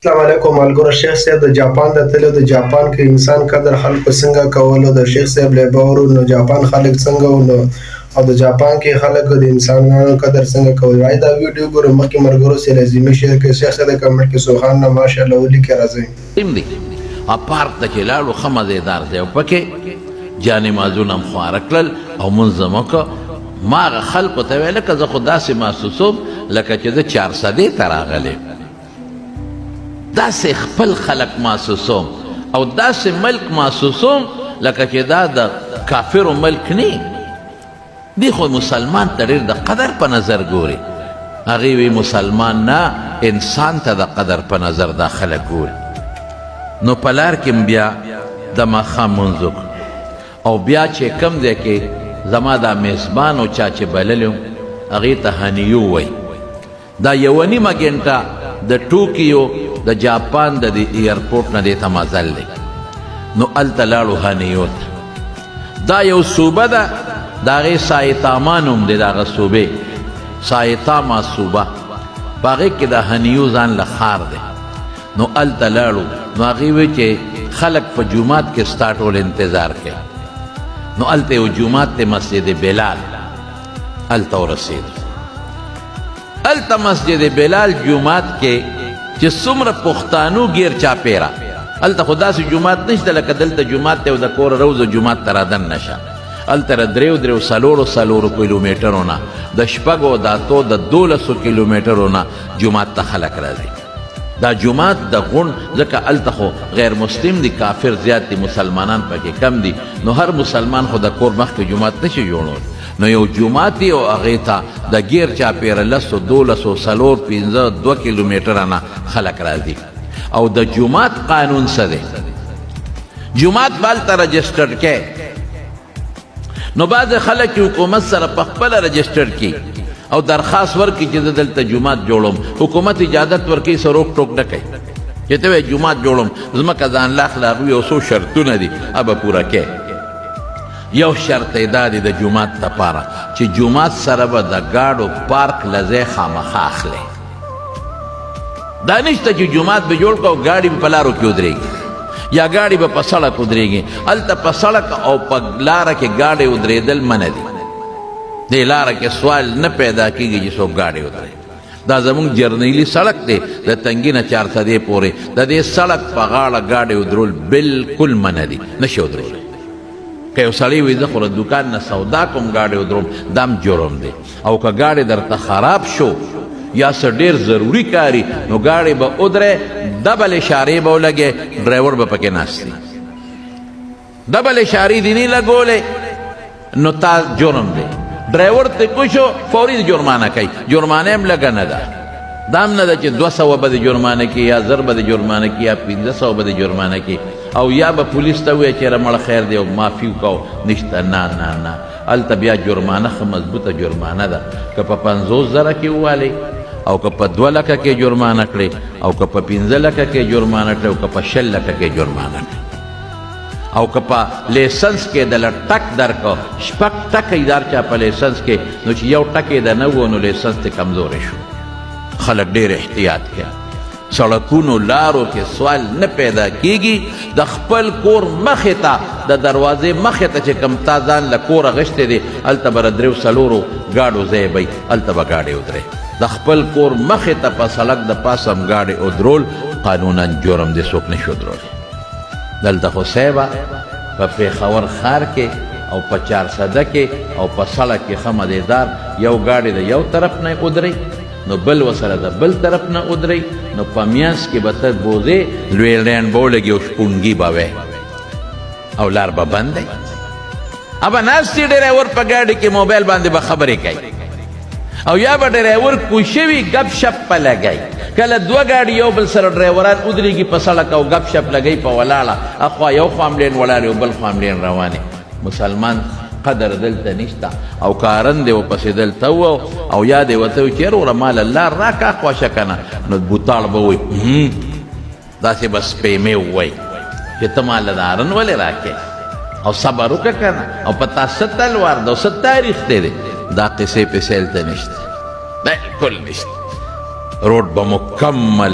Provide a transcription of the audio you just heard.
السلام علیکم ملګرو. شیخ صاحب د جاپان ته تللی، د جاپان کې انسان قدر خلکو څنګه کولو، د شیخ صاحب له باورو نو جاپان خلک څنګه ونو او د جاپان کې خلکو د انسانانو قدر څنګه کول. راځي دا ویډیو ګورو. مخکې ملګرو سره لازمي شیر کړئ. شیخ صاحب د کمنټ کې سوخان نه ماشاءالله ولیکئ. راځئ تیم دی پارک ته چې لاړو ښه مزېدار دی او پکې جانمازونه هم خواره کړل او مونځ مو وکړ. ما هغه خلکو ته ویل لکه زه خو داسې محسوسوم لکه چې زه 400 ته راغلی، داسې خپل خلق محسوسوم او داسې ملک محسوسوم لکه چې دا د کافرو ملک نه دی. خو مسلمان ته ډېر د قدر په نظر ګوري. هغې وی مسلمان نه، انسان ته د قدر په نظر دا خلک ګوري. نو په لار کې بیا د ماښام لمونځ وکړو او بیا چې کم دی کې زما دا میزبان او چا چې بللی وم هغې ته هنیو وی. دا یوه نیمه ګنټه د ټوکیو د جاپان د ایرپورټ نه دې ته مزل دی. نو هلته لاړو هنیو ته. دا یو صوبه ده، د هغې سایتاما نوم دی، د هغه صوبې سایتاما صوبه، په هغې کې د هنیو ځان له ښار دی. نو هلته لاړو. نو هغې وی چې خلک په جومات کې ستا ټول انتظار کوي. نو هلته یو جومات دی مسجد بلال، هلته ورسېدو. هلته مسجد بلال جومات کې چې څومره پښتانو ګیر چاپېره، هلته خو داسې جومات نشته لکه دلته جومات دی او د کوره روزه جومات ته رادن نشه. هلته د درېو څلورو کیلومیټرو نه، د شپږو د اتو د 1200 کیلومیټرو نه جومات ته خلک راځي. دا جومات د غون ځکه هلته خو غیر مسلم دي، کافر زیات دي، مسلمانان پکې کم دي. نو هر مسلمان خو د کور مخکې جومات نشي جوړول. نو یو جومات دی او هغې ته د ګیر چاپېره 100 1200 4 15 2 کیلومیټره نه خلک راځي. او د جومات قانون څه دی؟ جومات به هلته رجسټر کې، نو بعضې خلک چې حکومت سره په خپله رجسټر کړي او درخواست ورکړي چې زه دلته جومات جوړوم، حکومت اجازت ورکوي، څه روک ټوک نه کوي. چې ته وایې جومات جوړوم، ځمکه ځان له اخله، هغوی یو څو شرطونه دي هغه به پوره کوې. یو شرط یې دا دی د جومات دپاره چې جومات سره به د ګاډو پارک له ځای خامخا اخلی. دا نشته چې جومات به جوړ کړو او ګاډي به په لارو کې ودرېږي یا ګاډي به په سړک ودرېږي. هلته په سړک او په لاره کې ګاډي ودرېدل منع دي. دې لاره کې سوال نه پیدا کېږي چې څوک ګاډي ودرېږي. دا زمونږ جرنیلي سړک دی د تنګي نه 400 پورې. د دې سړک په غاړه ګاډي ودرول بالکل منع دي، نشي ودرولی. که یو سړی وي زه خو له دوکان نه سودا کوم ګاډي ودروم، دا هم جرم دی. او که ګاډي درته خراب شو یا څه ډېر ضروري کاري، نو ګاډي به ودرې، ډبل اشارې به ولګې، ډرایور به پکې ناست دی. ډبل اشارې دې نه لګولې نو تا جرم دی. ډرایور ته کوی شو فوري جرمانه کوي. جرمانه هم لږه نه ده. دا هم نه ده چې 200 به د جرمانه کي یا 1000 به د جرمانه کي یا 1500 به د جرمانه کي او یا به پولیس ته ووایي چېرې مړه خیر دی او معافي وکړو. نشته، نه نه نه. هلته بیا جرمانه ښه مضبوطه جرمانه ده. که په 50,000 کې ووالئ او که په 2 لکه کې جرمانه کړئ او که په 15 لکه کې جرمانه کړئ او که په 20 لکه کې جرمانه کړئ او که په لیسنس کې دله ټک درکړو، 6 ټکه دار چا په لیسنس کې، نو چې یو ټک یې د نه و نو لیسنس ته کمزوری شو. خلک ډېر احتیاط کوي. سړکونو لارو کې سوال نه پیدا کېږي. د خپل کور مخې ته، د دروازې مخې ته چې کوم تا ځان له کوره غشتی دی، هلته به د 3-4 ګاډو ځای به هلته به ګاډې ودرې. د خپل کور مخې ته په سړک د پاسه هم ګاډې ودرول قانونا جرم دی، څوک نشي ودرولی. دلته خو صیبه په پېښور ښار کې او په 400 کې او په سړک کې ښه مزېدار یو ګاډی د یو طرف نه ودرئ، نو بل ورسره د بل طرف نه ودرئ، نو په میانځ کې به ته بوځې، لوی لینډ به ولګي او شپونګي به وی او لار به بند دی. ابه ناست یې ډرایور په ګاډي کې موبایل باندې به خبرې کوي او یا به ډرایور کوشي وي ګپ شپ په لګی. کله 2 ګاډي یو بل سره ډرایوران ودرېږي په سړک او ګپ شپ لګی په ولاړه، اخوا یو خوا هم لین ولاړ او بل خوا هم لین روانې. مسلمان قدر دلته نشته او کارن دی ورپسې دلته و او یا دی ورته وایي چېرې وره ماله لار راکړه اخوا شه که نه، نو بوتاړ به وایي داسې به سپېمې ووایي چې ته ماله د هارن ولې راکې او صبر وکړه که نه، او په تا څه تلوار ده او څه تاریخ دی. دا قصې پسې هلته نشته، بالکل نشته. روډ به مکمل